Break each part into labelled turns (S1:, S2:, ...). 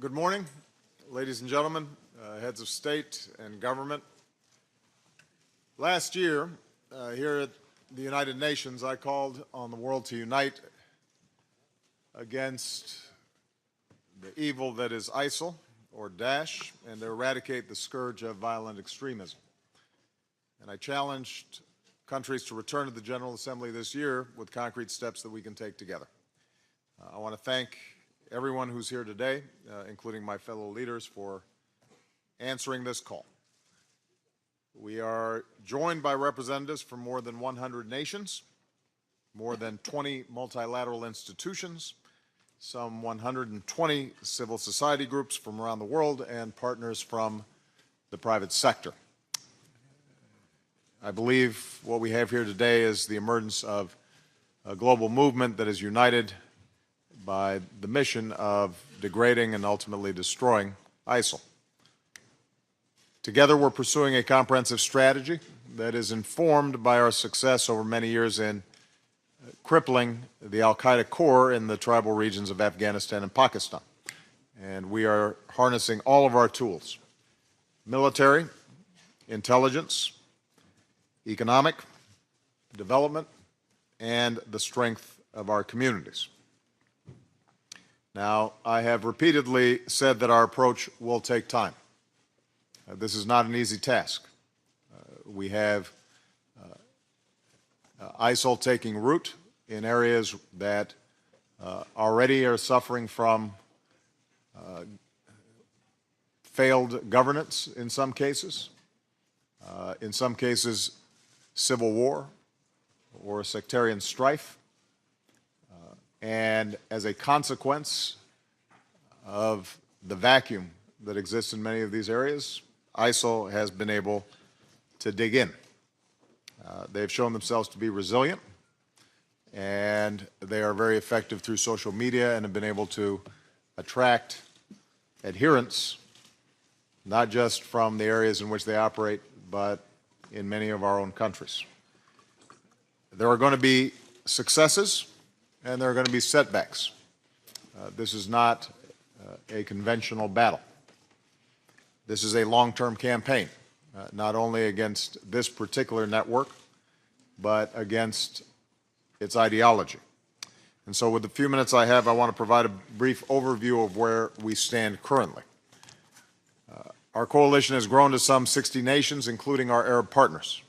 S1: Good morning, ladies and gentlemen, heads of state and government. Last year, here at the United Nations, I called on the world to unite against the evil that is ISIL, or Daesh, and to eradicate the scourge of violent extremism. And I challenged countries to return to the General Assembly this year with concrete steps that we can take together. I want to thank everyone who's here today, including my fellow leaders, for answering this call. We are joined by representatives from more than 100 nations, more than 20 multilateral institutions, some 120 civil society groups from around the world, and partners from the private sector. I believe what we have here today is the emergence of a global movement that is united by the mission of degrading and ultimately destroying ISIL. Together, we're pursuing a comprehensive strategy that is informed by our success over many years in crippling the al-Qaeda core in the tribal regions of Afghanistan and Pakistan. And we are harnessing all of our tools: military, intelligence, economic, development, and the strength of our communities. Now, I have repeatedly said that our approach will take time. This is not an easy task. We have ISIL taking root in areas that already are suffering from failed governance in some cases civil war or sectarian strife. And as a consequence of the vacuum that exists in many of these areas, ISIL has been able to dig in. They've shown themselves to be resilient, and they are very effective through social media and have been able to attract adherents, not just from the areas in which they operate, but in many of our own countries. There are going to be successes, and there are going to be setbacks. This is not a conventional battle. This is a long-term campaign, not only against this particular network, but against its ideology. And so with the few minutes I have, I want to provide a brief overview of where we stand currently. Our coalition has grown to some 60 nations, including our Arab partners.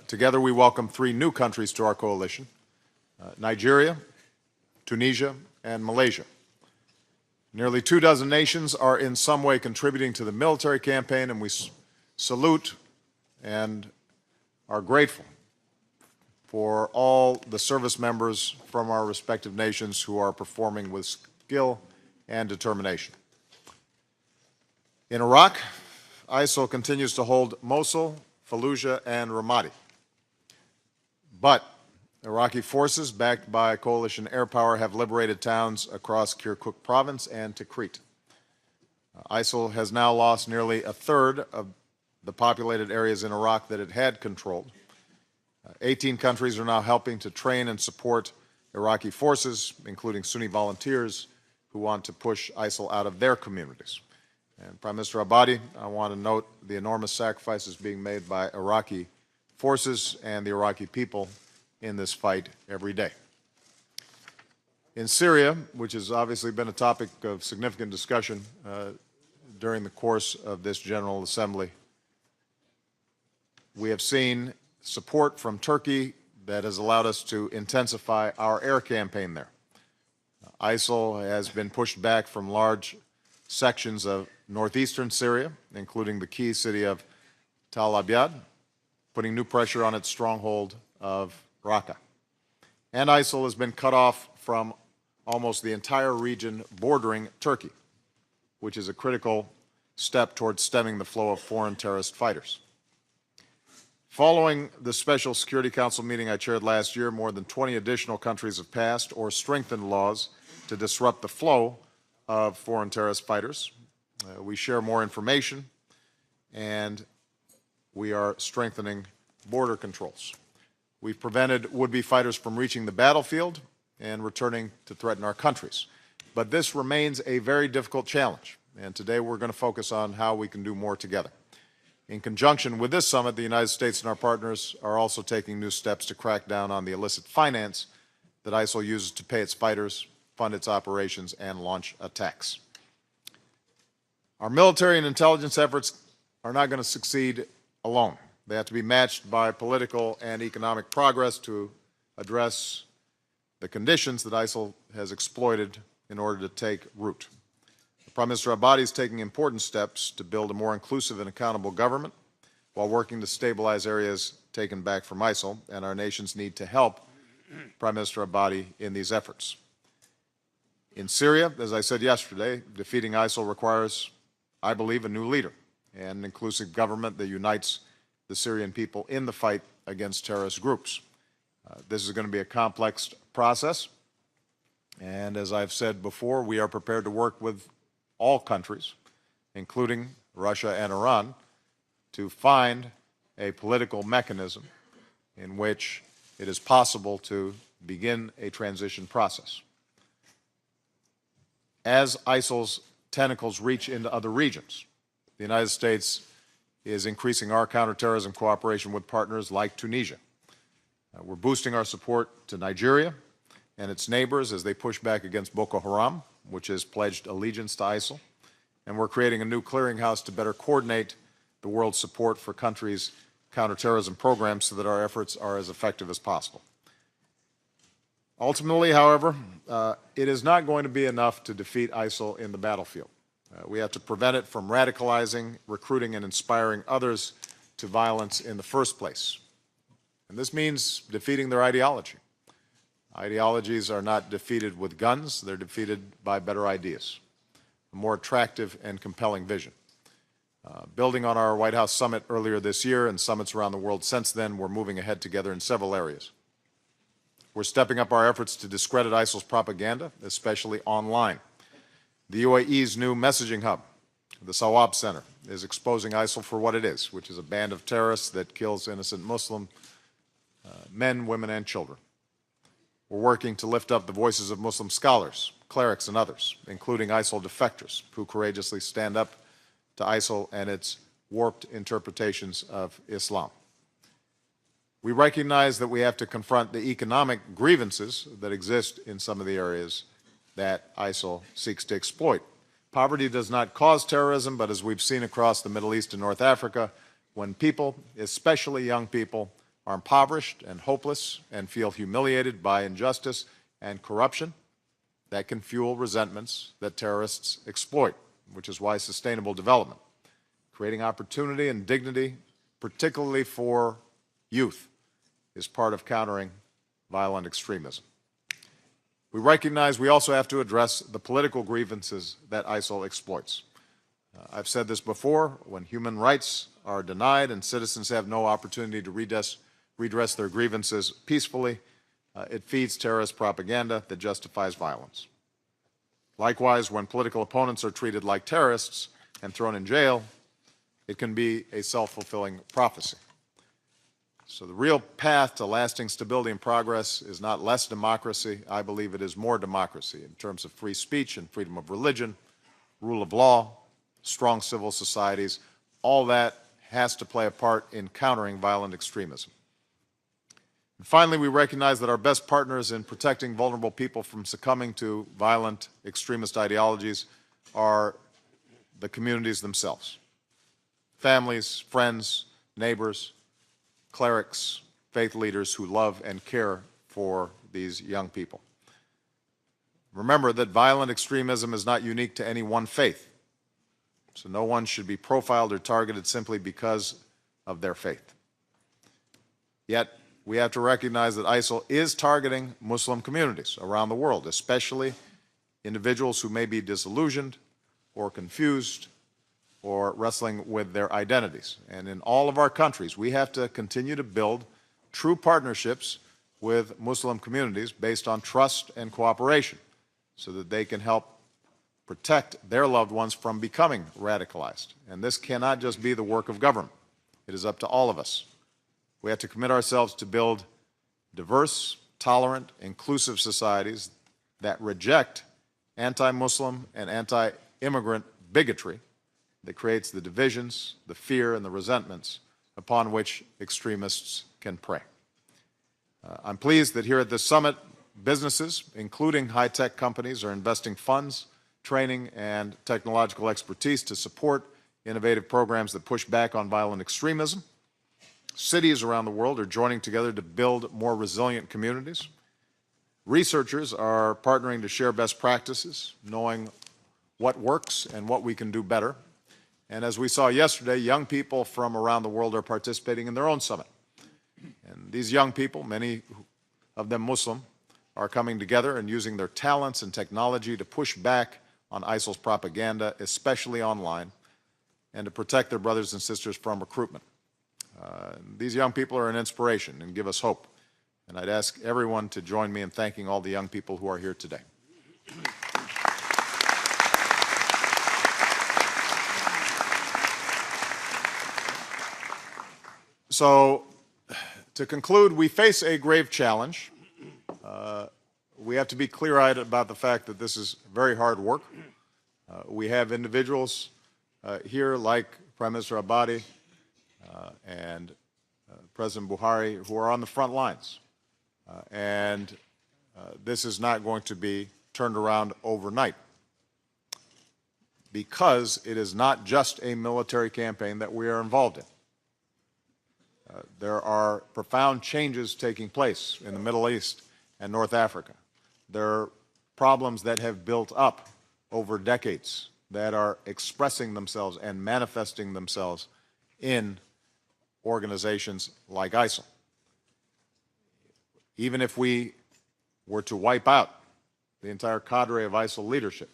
S1: Together, we welcome 3 new countries to our coalition: Nigeria, Tunisia, and Malaysia. Nearly 24 nations are in some way contributing to the military campaign, and we salute and are grateful for all the service members from our respective nations who are performing with skill and determination. In Iraq, ISIL continues to hold Mosul, Fallujah, and Ramadi. But Iraqi forces, backed by coalition air power, have liberated towns across Kirkuk province and Tikrit. ISIL has now lost nearly a third of the populated areas in Iraq that it had controlled. 18 countries are now helping to train and support Iraqi forces, including Sunni volunteers who want to push ISIL out of their communities. And Prime Minister Abadi, I want to note the enormous sacrifices being made by Iraqi forces and the Iraqi people in this fight every day. In Syria, which has obviously been a topic of significant discussion during the course of this General Assembly, we have seen support from Turkey that has allowed us to intensify our air campaign there. ISIL has been pushed back from large sections of northeastern Syria, including the key city of Tal Abyad, putting new pressure on its stronghold of Raqqa. And ISIL has been cut off from almost the entire region bordering Turkey, which is a critical step towards stemming the flow of foreign terrorist fighters. Following the Special Security Council meeting I chaired last year, more than 20 additional countries have passed or strengthened laws to disrupt the flow of foreign terrorist fighters. We share more information, and we are strengthening border controls. We've prevented would-be fighters from reaching the battlefield and returning to threaten our countries. But this remains a very difficult challenge, and today we're going to focus on how we can do more together. In conjunction with this summit, the United States and our partners are also taking new steps to crack down on the illicit finance that ISIL uses to pay its fighters, fund its operations, and launch attacks. Our military and intelligence efforts are not going to succeed alone. They have to be matched by political and economic progress to address the conditions that ISIL has exploited in order to take root. Prime Minister Abadi is taking important steps to build a more inclusive and accountable government while working to stabilize areas taken back from ISIL, and our nations need to help Prime Minister Abadi in these efforts. In Syria, as I said yesterday, defeating ISIL requires, I believe, a new leader and an inclusive government that unites the Syrian people in the fight against terrorist groups. This is going to be a complex process, and as I've said before, we are prepared to work with all countries, including Russia and Iran, to find a political mechanism in which it is possible to begin a transition process. As ISIL's tentacles reach into other regions, the United States is increasing our counterterrorism cooperation with partners like Tunisia. We're boosting our support to Nigeria and its neighbors as they push back against Boko Haram, which has pledged allegiance to ISIL. And we're creating a new clearinghouse to better coordinate the world's support for countries' counterterrorism programs so that our efforts are as effective as possible. Ultimately, however, it is not going to be enough to defeat ISIL in the battlefield. We have to prevent it from radicalizing, recruiting, and inspiring others to violence in the first place. And this means defeating their ideology. Ideologies are not defeated with guns, they're defeated by better ideas, a more attractive and compelling vision. Building on our White House summit earlier this year and summits around the world since then, we're moving ahead together in several areas. We're stepping up our efforts to discredit ISIL's propaganda, especially online. The UAE's new messaging hub, the Sawab Center, is exposing ISIL for what it is, which is a band of terrorists that kills innocent Muslim men, women, and children. We're working to lift up the voices of Muslim scholars, clerics, and others, including ISIL defectors, who courageously stand up to ISIL and its warped interpretations of Islam. We recognize that we have to confront the economic grievances that exist in some of the areas that ISIL seeks to exploit. Poverty does not cause terrorism, but as we've seen across the Middle East and North Africa, when people, especially young people, are impoverished and hopeless and feel humiliated by injustice and corruption, that can fuel resentments that terrorists exploit, which is why sustainable development, creating opportunity and dignity, particularly for youth, is part of countering violent extremism. We recognize we also have to address the political grievances that ISIL exploits. I've said this before, when human rights are denied and citizens have no opportunity to redress their grievances peacefully, it feeds terrorist propaganda that justifies violence. Likewise, when political opponents are treated like terrorists and thrown in jail, it can be a self-fulfilling prophecy. So the real path to lasting stability and progress is not less democracy. I believe it is more democracy in terms of free speech and freedom of religion, rule of law, strong civil societies. All that has to play a part in countering violent extremism. And finally, we recognize that our best partners in protecting vulnerable people from succumbing to violent extremist ideologies are the communities themselves. Families, friends, neighbors, clerics, faith leaders who love and care for these young people. Remember that violent extremism is not unique to any one faith, so no one should be profiled or targeted simply because of their faith. Yet, we have to recognize that ISIL is targeting Muslim communities around the world, especially individuals who may be disillusioned or confused or wrestling with their identities. And in all of our countries, we have to continue to build true partnerships with Muslim communities based on trust and cooperation so that they can help protect their loved ones from becoming radicalized. And this cannot just be the work of government. It is up to all of us. We have to commit ourselves to build diverse, tolerant, inclusive societies that reject anti-Muslim, and anti-immigrant bigotry that creates the divisions, the fear, and the resentments upon which extremists can prey. I'm pleased that here at this summit, businesses, including high-tech companies, are investing funds, training, and technological expertise to support innovative programs that push back on violent extremism. Cities around the world are joining together to build more resilient communities. Researchers are partnering to share best practices, knowing what works and what we can do better. And as we saw yesterday, young people from around the world are participating in their own summit. And these young people, many of them Muslim, are coming together and using their talents and technology to push back on ISIL's propaganda, especially online, and to protect their brothers and sisters from recruitment. These young people are an inspiration and give us hope. And I'd ask everyone to join me in thanking all the young people who are here today. So, to conclude, we face a grave challenge. We have to be clear-eyed about the fact that this is very hard work. We have individuals here like Prime Minister Abadi and President Buhari who are on the front lines. This is not going to be turned around overnight, because it is not just a military campaign that we are involved in. There are profound changes taking place in the Middle East and North Africa. There are problems that have built up over decades that are expressing themselves and manifesting themselves in organizations like ISIL. Even if we were to wipe out the entire cadre of ISIL leadership,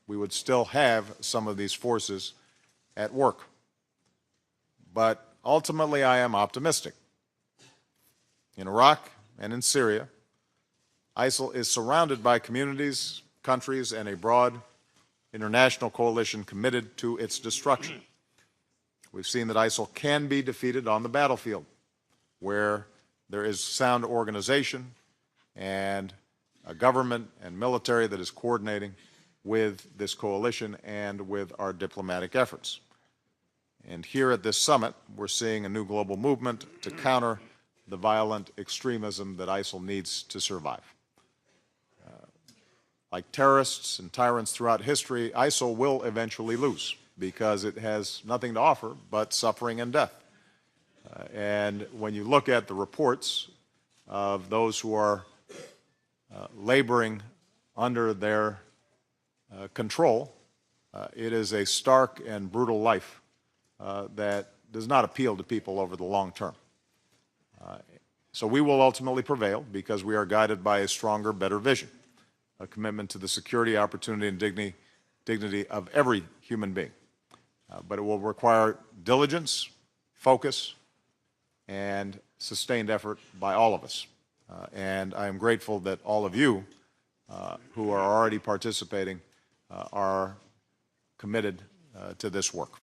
S1: we would still have some of these forces at work. But ultimately, I am optimistic. In Iraq and in Syria, ISIL is surrounded by communities, countries, and a broad international coalition committed to its destruction. We've seen that ISIL can be defeated on the battlefield, where there is sound organization and a government and military that is coordinating with this coalition and with our diplomatic efforts. And here at this summit, we're seeing a new global movement to counter the violent extremism that ISIL needs to survive. Like terrorists and tyrants throughout history, ISIL will eventually lose, because it has nothing to offer but suffering and death. And when you look at the reports of those who are laboring under their control, it is a stark and brutal life that does not appeal to people over the long term. So we will ultimately prevail, because we are guided by a stronger, better vision, a commitment to the security, opportunity, and dignity of every human being. But it will require diligence, focus, and sustained effort by all of us. And I am grateful that all of you who are already participating are committed to this work.